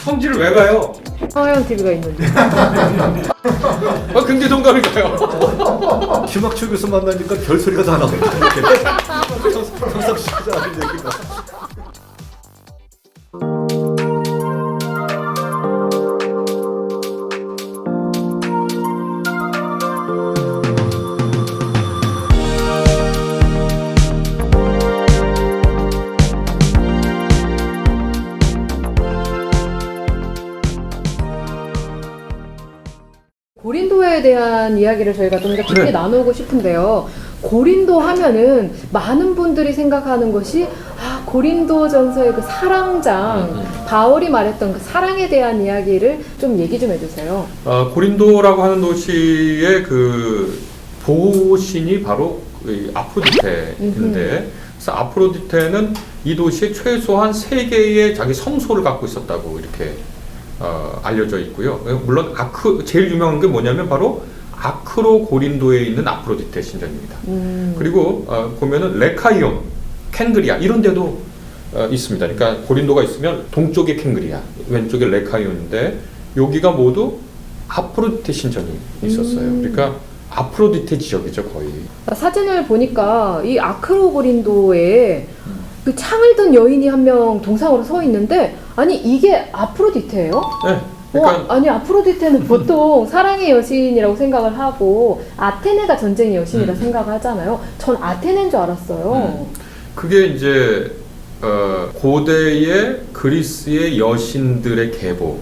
성지를 왜 가요? 서양 TV가 있는데. 굉장히 동감이 가요. 김학철 교수 만나니까 별소리가 다 나온다. 평상시에 하는 얘기가. 고린도에 대한 이야기를 저희가 좀 더 깊게 네. 나누고 싶은데요. 고린도 하면은 많은 분들이 생각하는 것이 고린도전서의 그 사랑장, 바울이 말했던 그 사랑에 대한 이야기를 좀 얘기 좀 해주세요. 고린도라고 하는 도시의 그 보호신이 바로 이 아프로디테인데, 그래서 아프로디테는 이 도시에 최소한 3개의 자기 성소를 갖고 있었다고 이렇게 알려져 있고요. 물론 제일 유명한 게 뭐냐면 바로 아크로 고린도에 있는 아프로디테 신전입니다. 그리고 보면은 레카이온, 켄그리아 이런 데도 있습니다. 그러니까 고린도가 있으면 동쪽에 켄그리아, 왼쪽에 레카이온인데 여기가 모두 아프로디테 신전이 있었어요. 그러니까 아프로디테 지역이죠, 거의. 사진을 보니까 이 아크로 고린도에 그 창을 든 여인이 한 명 동상으로 서 있는데, 아니 이게 아프로디테예요? 네. 그러니까 아니 아프로디테는 보통 사랑의 여신이라고 생각을 하고 아테네가 전쟁의 여신이라 생각을 하잖아요. 전 아테네인 줄 알았어요. 그게 이제 고대의 그리스의 여신들의 계보,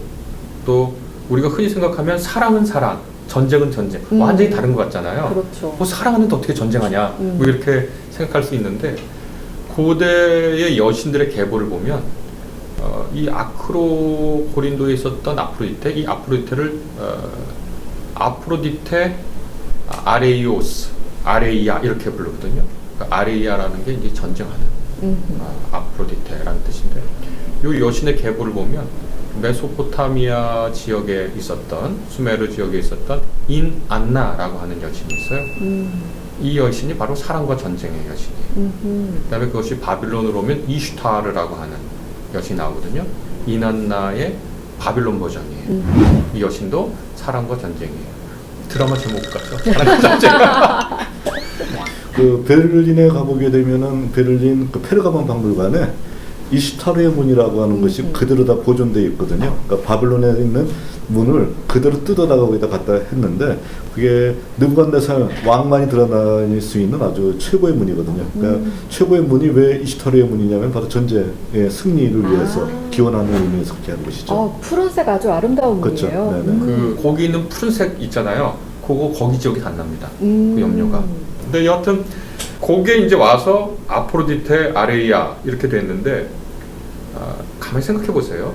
또 우리가 흔히 생각하면 사랑은 사랑, 전쟁은 전쟁, 완전히 다른 것 같잖아요. 그렇죠. 뭐 사랑하는데 어떻게 전쟁하냐, 뭐 이렇게 생각할 수 있는데, 고대의 여신들의 계보를 보면 이 아크로 고린도에 있었던 아프로디테, 이 아프로디테를 아프로디테 아레이오스, 아레이아 이렇게 부르거든요. 그러니까 아레이아라는 게 이제 전쟁하는 아프로디테라는 뜻인데, 이 여신의 계보를 보면 메소포타미아 지역에 있었던, 수메르 지역에 있었던 인안나라고 하는 여신이 있어요. 이 여신이 바로 사랑과 전쟁의 여신이에요. 그다음에 그것이 바빌론으로 오면 이슈타르라고 하는 여신이 나오거든요. 인안나의 바빌론 버전이에요. 이 여신도 사랑과 전쟁이에요. 드라마 제목 같죠? 사랑과 전쟁. 그 베를린에 가보게 되면은 베를린 그 페르가몬 박물관에 이슈타르의 문이라고 하는 것이 그대로 다 보존되어 있거든요. 그러니까 바빌론에 있는 문을 그대로 뜯어다가 거기다 갖다 했는데, 그게 느부갓네살 왕만이 드러날 수 있는 아주 최고의 문이거든요. 그러니까 최고의 문이 왜 이슈타르의 문이냐면 바로 전쟁의 승리를 위해서 기원하는 의미에서 그렇게 하는 것이죠. 푸른색 아주 아름다운 그렇죠. 문이에요. 그 거기 있는 푸른색 있잖아요. 그거 거기 지역이 안 납니다. 그 염료가. 근데 여하튼 거기에 이제 와서 아프로디테 아레이아 이렇게 됐는데, 가만히 생각해 보세요.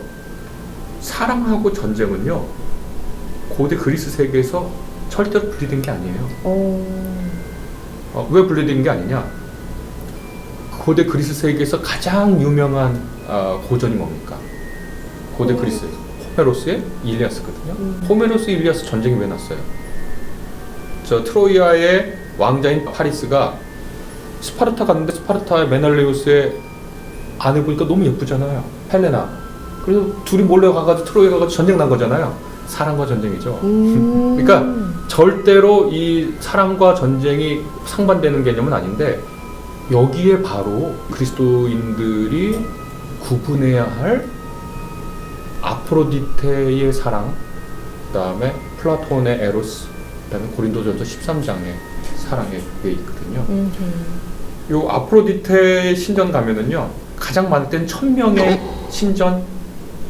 사랑하고 전쟁은요, 고대 그리스 세계에서 절대로 분리된 게 아니에요. 왜 분리된 게 아니냐? 고대 그리스 세계에서 가장 유명한 고전이 뭡니까? 고대 그리스 호메로스의 일리아스거든요. 호메로스 일리아스 전쟁이 왜 났어요? 저 트로이아의 왕자인 파리스가 스파르타 갔는데, 스파르타의 메날레우스의 아내 보니까 너무 예쁘잖아요, 헬레나. 그래서 둘이 몰래 가가지고 트로이에 가가지고 전쟁 난 거잖아요. 사랑과 전쟁이죠. 그러니까 절대로 이 사랑과 전쟁이 상반되는 개념은 아닌데, 여기에 바로 그리스도인들이 구분해야 할 아프로디테의 사랑, 그 다음에 플라톤의 에로스, 그 다음에 고린도전서 13장의 사랑에 그게 있거든요. 요 아프로디테 신전 가면은요, 가장 많을 땐 1000명의 신전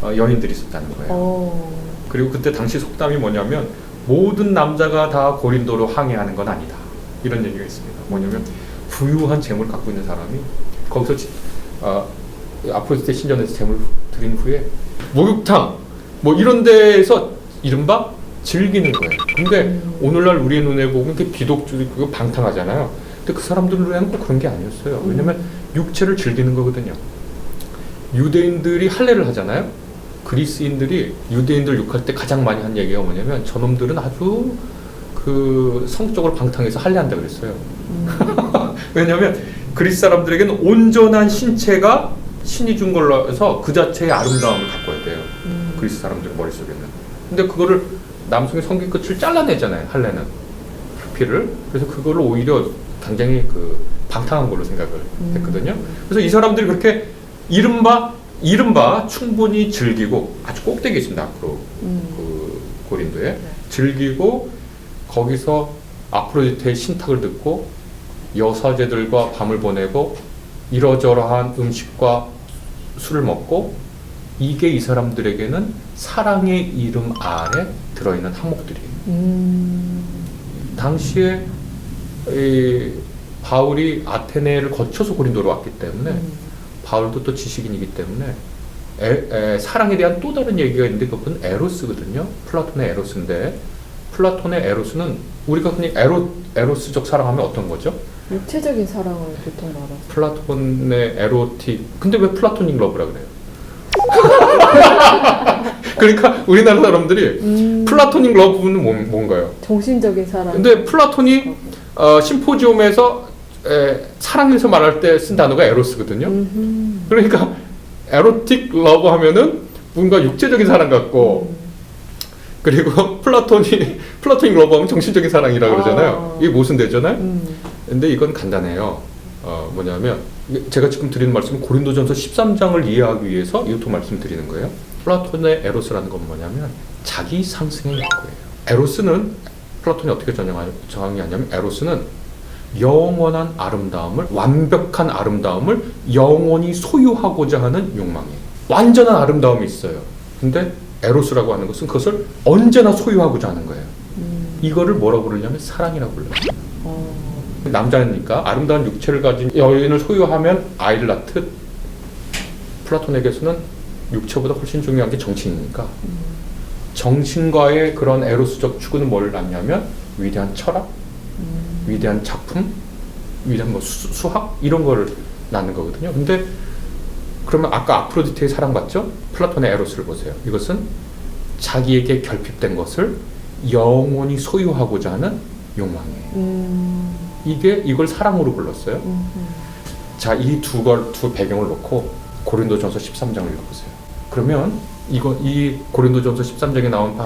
여인들이 있었다는 거예요. 그리고 그때 당시 속담이 뭐냐면, 모든 남자가 다 고린도로 항해하는 건 아니다, 이런 얘기가 있습니다. 뭐냐면 부유한 재물 갖고 있는 사람이 거기서 아프로디테 신전에서 재물 드린 후에 목욕탕 뭐 이런 데에서 이른바 즐기는 거예요. 근데 오늘날 우리의 눈에 보면 이렇게 비독주의고 방탕하잖아요. 근데 그 사람들 눈에는 꼭 그런 게 아니었어요. 왜냐면 육체를 즐기는 거거든요. 유대인들이 할례를 하잖아요. 그리스인들이 유대인들 욕할 때 가장 많이 한 얘기가 뭐냐면, 저놈들은 아주 그 성적으로 방탕해서 할례한다 그랬어요. 왜냐면 그리스 사람들에게는 온전한 신체가 신이 준 걸로 해서 그 자체의 아름다움을 가꿔야 돼요. 그리스 사람들 머릿속에는. 근데 그거를 남성의 성기 끝을 잘라내잖아요. 할례는 피를. 그래서 그거를 오히려 굉장히 그 방탕한 걸로 생각을 했거든요. 그래서 이 사람들이 그렇게 이른바 충분히 즐기고 아주 꼭대기에 있습니다. 앞으로 그 고린도에 즐기고 거기서 아프로디테의 신탁을 듣고 여사제들과 밤을 보내고 이러저러한 음식과 술을 먹고 이게 이 사람들에게는 사랑의 이름 아래 들어있는 항목들이에요. 당시에 이 바울이 아테네를 거쳐서 고린도로 왔기 때문에 바울도 또 지식인이기 때문에 사랑에 대한 또 다른 얘기가 있는데 그건 에로스거든요. 플라톤의 에로스인데 플라톤의 에로스는 우리가 흔히 에로스적 사랑하면 어떤 거죠? 육체적인 사랑을 보통 말하죠. 플라톤의 에로틱. 근데 왜 플라토닉 러브라 그래요? 그러니까 우리나라 사람들이 플라토닉 러브는 뭔가요? 정신적인 사랑. 근데 플라톤이 심포지움에서 사랑에서 말할 때 쓴 단어가 에로스거든요. 그러니까 에로틱 러브 하면은 뭔가 육체적인 사랑 같고 그리고 플라토닉 러브 하면 정신적인 사랑이라 그러잖아요. 이게 모순되잖아요. 근데 이건 간단해요. 뭐냐면 제가 지금 드리는 말씀은 고린도전서 13장을 이해하기 위해서 이것도 말씀드리는 거예요. 플라톤의 에로스라는 건 뭐냐면 자기 상승의 욕구예요. 에로스는 플라톤이 어떻게 정의하냐면 에로스는 영원한 아름다움을, 완벽한 아름다움을 영원히 소유하고자 하는 욕망이에요. 완전한 아름다움이 있어요. 근데 에로스라고 하는 것은 그것을 언제나 소유하고자 하는 거예요. 이거를 뭐라고 부르냐면 사랑이라고 불러요. 남자니까 아름다운 육체를 가진 여인을 소유하면 아이를 낳듯 플라톤에게서는 육체보다 훨씬 중요한 게 정신이니까 정신과의 그런 에로스적 추구는 뭘 낳냐면 위대한 철학, 위대한 작품, 위대한 뭐 수학 이런 거를 낳는 거거든요. 근데 그러면 아까 아프로디테의 사랑 봤죠? 플라톤의 에로스를 보세요. 이것은 자기에게 결핍된 것을 영원히 소유하고자 하는 욕망이에요. 이걸 사랑으로 불렀어요. 자, 이 두 배경을 놓고 고린도전서 13장을 읽어보세요. 그러면 이 고린도전서 13장에 나온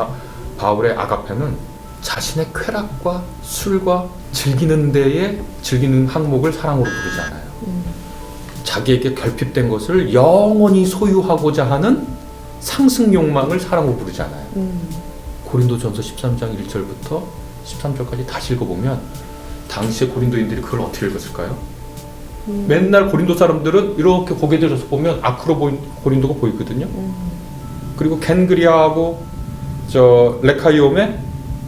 바울의 아가페는 자신의 쾌락과 술과 즐기는 항목을 사랑으로 부르지 않아요. 자기에게 결핍된 것을 영원히 소유하고자 하는 상승 욕망을 사랑으로 부르지 않아요. 고린도전서 13장 1절부터 13절까지 다시 읽어보면 당시의 고린도인들이 그걸 어떻게 읽었을까요? 맨날 고린도 사람들은 이렇게 고개 들어서 보면 아크로 고린도가 보이거든요. 그리고 겐그리아하고 레카이옴에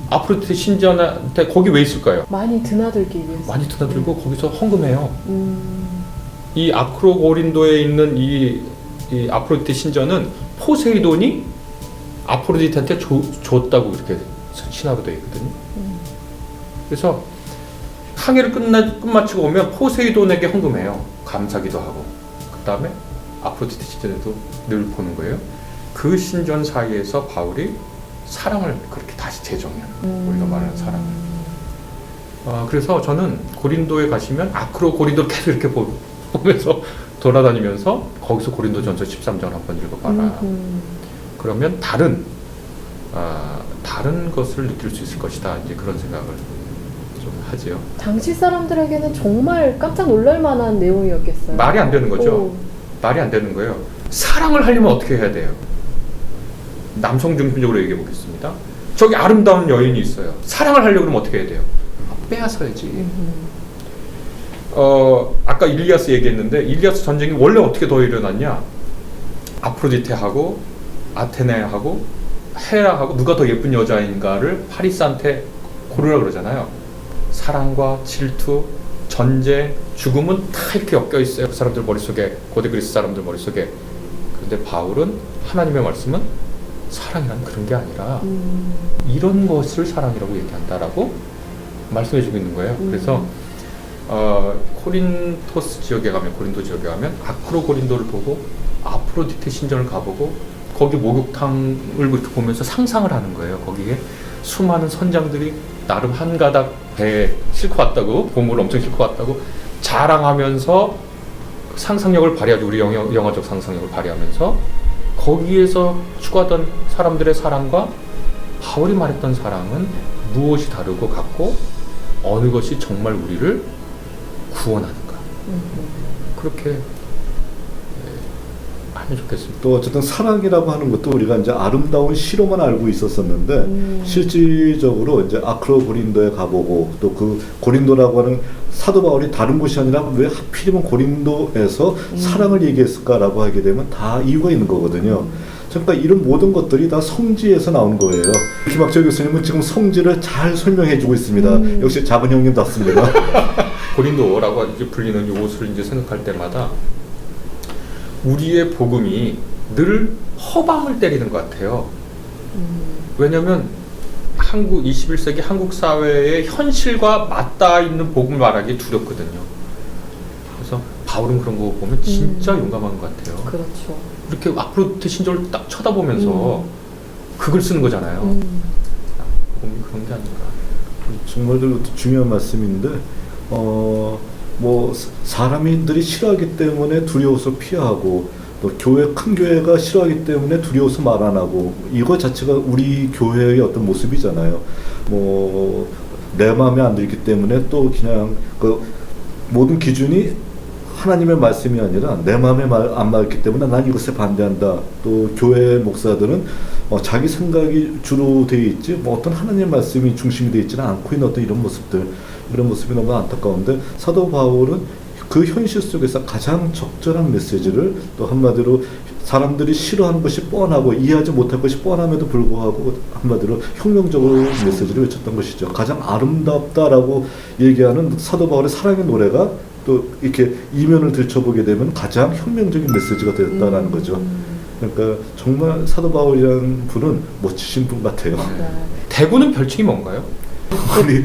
아프로디테 신전한테 거기 왜 있을까요? 많이 드나들기 위해서. 많이 드나들고 거기서 헌금해요. 이 아크로 고린도에 있는 이 아프로디테 신전은 포세이돈이 아프로디테한테 줬다고 이렇게 신화로 되어 있거든요. 그래서 항해를 끝마치고 오면 포세이돈에게 헌금해요. 감사기도 하고. 그 다음에 아프로디테 신전에도 늘 보는 거예요. 그 신전 사이에서 바울이 사랑을 그렇게 다시 재정해요. 우리가 말하는 사랑을. 그래서 저는 고린도에 가시면 아크로 고린도를 계속 이렇게 보면서 돌아다니면서 거기서 고린도전서 13장을 한번 읽어봐라. 그러면 다른 것을 느낄 수 있을 것이다. 이제 그런 생각을 좀 하지요. 당시 사람들에게는 정말 깜짝 놀랄 만한 내용이었겠어요. 말이 안 되는 거죠. 말이 안 되는 거예요. 사랑을 하려면 어떻게 해야 돼요? 남성 중심적으로 얘기해 보겠습니다. 저기 아름다운 여인이 있어요. 사랑을 하려고 그러면 어떻게 해야 돼요? 빼앗아야지. 아까 일리아스 얘기했는데 일리아스 전쟁이 원래 어떻게 더 일어났냐? 아프로디테하고 아테네하고 헤라하고 누가 더 예쁜 여자인가를 파리스한테 고르라 그러잖아요. 사랑과 질투, 전쟁, 죽음은 다 이렇게 엮여 있어요. 그 사람들 머릿속에, 고대 그리스 사람들 머릿속에. 그런데 바울은 하나님의 말씀은 사랑이란 그런 게 아니라 이런 것을 사랑이라고 얘기한다라고 말씀해 주고 있는 거예요. 그래서 코린토스 지역에 가면, 고린도 지역에 가면 아크로 고린도를 보고 아프로디테 신전을 가보고 거기 목욕탕을 이렇게 보면서 상상을 하는 거예요. 거기에 수많은 선장들이 나름 한 가닥 배에 싣고 왔다고, 보물을 엄청 싣고 왔다고 자랑하면서 상상력을 발휘하죠. 우리 영화적 상상력을 발휘하면서 거기에서 추구하던 사람들의 사랑과 바울이 말했던 사랑은 무엇이 다르고 같고 어느 것이 정말 우리를 구원하는가. 그렇게 하면 좋겠습니다. 또 어쨌든 사랑이라고 하는 것도 우리가 이제 아름다운 시로만 알고 있었었는데 실질적으로 이제 아크로 고린도에 가보고 또 그 고린도라고 하는 사도 바울이 다른 곳이 아니라 왜 하필이면 고린도에서 사랑을 얘기했을까라고 하게 되면 다 이유가 있는 거거든요. 그러니까 이런 모든 것들이 다 성지에서 나온 거예요. 김학철 교수님은 지금 성지를 잘 설명해주고 있습니다. 역시 작은 형님답습니다. 고린도라고 이제 불리는 이곳을 이제 생각할 때마다 우리의 복음이 늘 허방을 때리는 것 같아요. 왜냐하면 21세기 한국 사회의 현실과 맞닿아 있는 복음을 말하기 두렵거든요. 그래서 바울은 그런 거 보면 진짜 용감한 것 같아요. 그렇죠. 이렇게 아프로디테 신조를 딱 쳐다보면서 극을 쓰는 거잖아요. 복음이 그런 게 아닌가. 정말 중요한 말씀인데 뭐 사람들이 싫어하기 때문에 두려워서 피하고 또 큰 교회가 싫어하기 때문에 두려워서 말 안 하고 이거 자체가 우리 교회의 어떤 모습이잖아요. 뭐 내 마음에 안 들기 때문에 또 그냥 그 모든 기준이 하나님의 말씀이 아니라 내 마음에 안 맞기 때문에 난 이것에 반대한다. 또 교회 목사들은 자기 생각이 주로 되어 있지 뭐 어떤 하나님의 말씀이 중심이 되어 있지는 않고 있는 어떤 이런 모습이 너무 안타까운데 사도 바울은 그 현실 속에서 가장 적절한 메시지를 또 한마디로 사람들이 싫어하는 것이 뻔하고 이해하지 못할 것이 뻔함에도 불구하고 한마디로 혁명적으로 메시지를 외쳤던 것이죠. 가장 아름답다라고 얘기하는 사도 바울의 사랑의 노래가 또 이렇게 이면을 들춰보게 되면 가장 혁명적인 메시지가 되었다라는 거죠. 그러니까 정말 사도 바울이라는 분은 멋지신 분 같아요. 대구는 별칭이 뭔가요?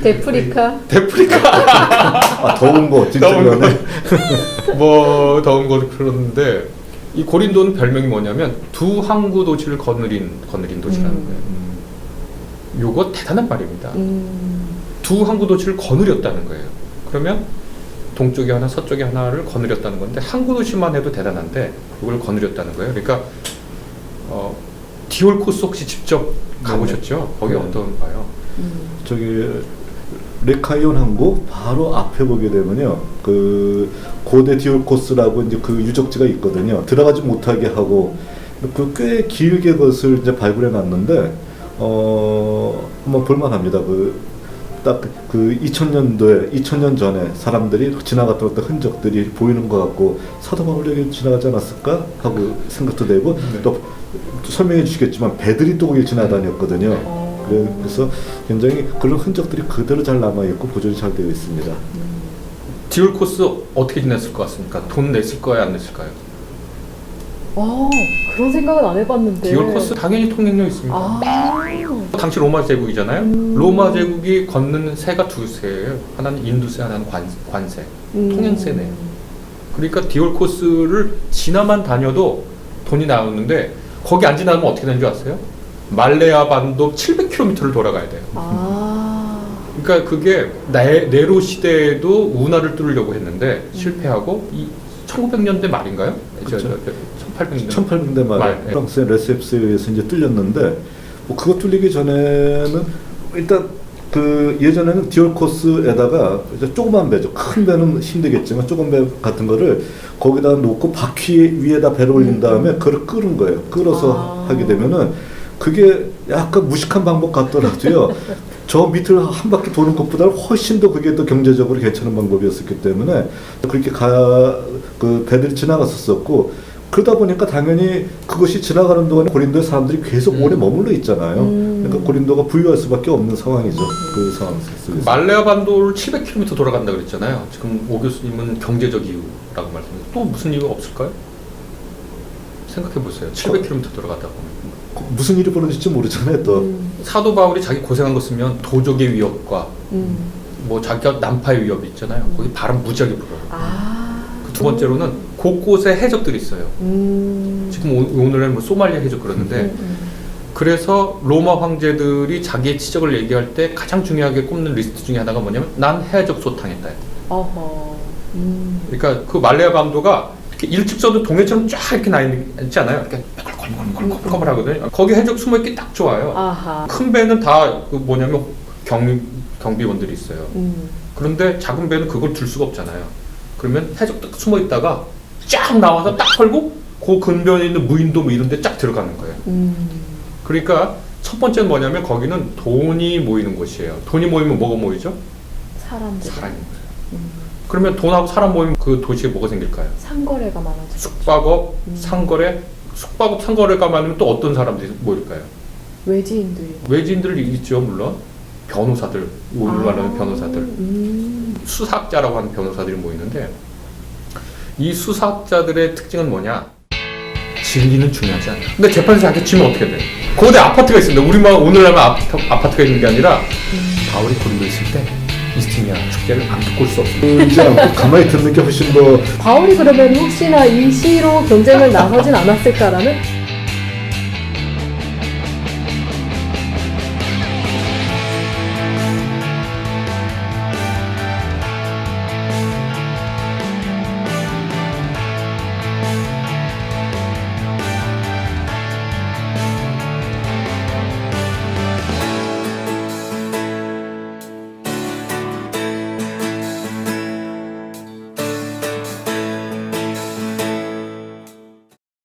데프리카. 데프리카. 더운 거 진짜 더운 거. 뭐 더운 거도 그러는데 이 고린도는 별명이 뭐냐면 두 항구 도시를 거느린 도시라는 거예요. 요거 대단한 말입니다. 두 항구 도시를 거느렸다는 거예요. 그러면 동쪽에 하나, 서쪽에 하나를 거느렸다는 건데 항구 도시만 해도 대단한데 그걸 거느렸다는 거예요. 그러니까 디올코스 혹시 직접 가보셨죠? 거기 어떤가요? 저기 레카이온 항구 바로 앞에 보게 되면요, 그 고대 디올코스라고 이제 그 유적지가 있거든요. 들어가지 못하게 하고 그 꽤 길게 그것을 이제 발굴해 놨는데 한번 볼만합니다. 딱 그 2000년 전에 사람들이 지나갔던 어떤 흔적들이 보이는 것 같고 사도 바울이 지나가지 않았을까 하고 생각도 되고 또 설명해 주시겠지만 배들이 또 거기 지나다녔거든요. 그래서 굉장히 그런 흔적들이 그대로 잘 남아있고 보존이 잘 되어 있습니다. 디올코스 어떻게 지냈을 것 같습니까? 돈 냈을 거예요, 안 냈을까요? 그런 생각은 안 해봤는데. 디올코스 당연히 통행료 있습니다. 당시 로마 제국이잖아요. 로마 제국이 걷는 세가 두 세예요. 하나는 인두세, 하나는 관세. 통행세네요. 그러니까 디올코스를 지나만 다녀도 돈이 나오는데 거기 안 지나면 어떻게 되는 줄 아세요? 말레아 반도 700km를 돌아가야 돼요. 그러니까 그게 네로 시대에도 운하를 뚫으려고 했는데 실패하고 1900년대 말인가요? 그렇죠. 1800년대 1800년대 말에 프랑스의 레셉스에 의해서 이제 뚫렸는데 뭐 그거 뚫리기 전에는 일단 그 예전에는 디올코스에다가 이제 조그만 배죠. 큰 배는 힘들겠지만 조그만 배 같은 거를 거기다 놓고 바퀴 위에다 배를 올린 다음에 그걸 끄는 거예요. 끌어서 하게 되면은 그게 약간 무식한 방법 같더라도요. 저 밑을 한 바퀴 도는 것보다 훨씬 더 그게 더 경제적으로 괜찮은 방법이었기 때문에 그렇게 그 배들이 지나갔었고 그러다 보니까 당연히 그것이 지나가는 동안에 고린도의 사람들이 계속 오래 머물러 있잖아요. 그러니까 고린도가 부유할 수밖에 없는 상황이죠. 그 상황 속에서. 말레아 반도를 700km 돌아간다 그랬잖아요. 지금 오 교수님은 경제적 이유라고 말씀하셨는데 또 무슨 이유가 없을까요? 생각해 보세요. 700km 돌아가다 보면. 무슨 일이 벌어질지 모르잖아요. 또 사도 바울이 자기 고생한 거 쓰면 도적의 위협과 뭐 자기가 난파의 위협이 있잖아요. 거기 바람 무지하게 불어요. 두 번째로는 곳곳에 해적들이 있어요. 지금 오늘은 뭐 소말리아 해적 그러는데 그래서 로마 황제들이 자기의 치적을 얘기할 때 가장 중요하게 꼽는 리스트 중에 하나가 뭐냐면 난 해적 소탕했다. 그러니까 그 말레아 반도가 이렇게 일직선으로 동해처럼 쫙 이렇게 나 있지 않아요. 이렇게 컬컬컬컬 하거든요. 거기 해적 숨어있기 딱 좋아요. 아하. 큰 배는 다 그 뭐냐면 경비원들이 있어요. 그런데 작은 배는 그걸 둘 수가 없잖아요. 그러면 해적 딱 숨어 있다가 쫙 나와서 딱 털고 그 근변에 있는 무인도 뭐 이런 데 쫙 들어가는 거예요. 그러니까 첫 번째는 뭐냐면 거기는 돈이 모이는 곳이에요. 돈이 모이면 뭐가 모이죠? 사람들. 사람이 모여요. 그러면 돈하고 사람 모이면 그 도시에 뭐가 생길까요? 상거래가 많아지죠. 숙박업, 상거래, 숙박업, 상거래가 많으면 또 어떤 사람들이 모일까요? 외지인들이. 외지인들이 있죠, 물론. 변호사들, 우리로 말하는 변호사들. 수사학자라고 하는 변호사들이 모이는데 이 수사학자들의 특징은 뭐냐? 진리는 중요하지 않아. 근데 재판에서 자기 지면 어떻게 돼? 거기에 아파트가 있습니다. 우리만 오늘날만 아파트가 있는 게 아니라 바울이 고린도에 있을 때 이스티미아 축제를 안 듣고 올 수 없습니다. 이제 가만히 듣는 게 훨씬 더 바울이 그러면 혹시나 이 시로 경쟁을 나서진 않았을까라는